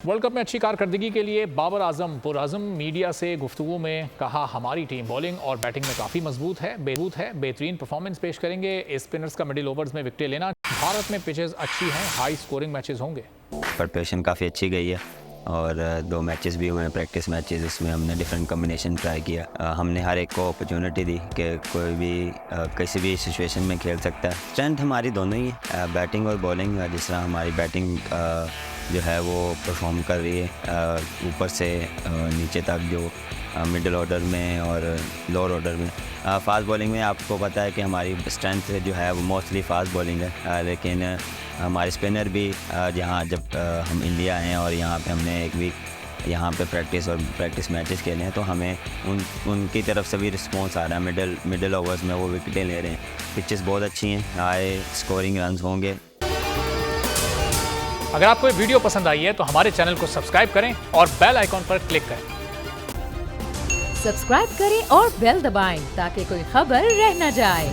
World cup में अच्छी कारकर्दगी के लिए बाबर आजम पुरआज़म मीडिया से गुफ्तगू में कहा, हमारी टीम बॉलिंग और बैटिंग में काफ़ी मजबूत है, बेहतरीन परफॉर्मेंस पेश करेंगे। स्पिनर्स का मिडिल ओवर्स में विकेटें लेना। भारत में पिचेस अच्छी हैं, हाई स्कोरिंग मैचेस होंगे। प्रिपरेशन काफ़ी अच्छी गई है और 2 मैचेस भी हुए हैं, प्रैक्टिस मैचेस। इसमें हमने डिफरेंट कम्बिनेशन ट्राई किया। हमने हर एक को अपॉर्चुनिटी दी कि कोई भी किसी भी सिचुएशन में खेल सकता है। स्ट्रेंथ हमारी दोनों ही है, बैटिंग और बॉलिंग। जिस तरह हमारी बैटिंग जो है वो परफॉर्म कर रही है, ऊपर से नीचे तक, जो मिडिल ऑर्डर में और लोअर ऑर्डर में। फास्ट बॉलिंग में आपको पता है कि हमारी स्ट्रेंथ जो है वो मोस्टली फास्ट बॉलिंग है, लेकिन हमारे स्पिनर भी जहाँ जब हम इंडिया हैं और यहाँ पे हमने एक वीक यहाँ पे प्रैक्टिस मैचेस खेले हैं, तो हमें उनकी तरफ से भी रिस्पॉन्स आ रहा है। मिडिल ओवर्स में वो विकेटें ले रहे हैं। पिचेस बहुत अच्छी हैं, हाई स्कोरिंग रन्स होंगे। अगर आपको ये वीडियो पसंद आई है तो हमारे चैनल को सब्सक्राइब करें और बेल आइकॉन पर क्लिक करें। सब्सक्राइब करें और बेल दबाएं ताकि कोई खबर रह न जाए।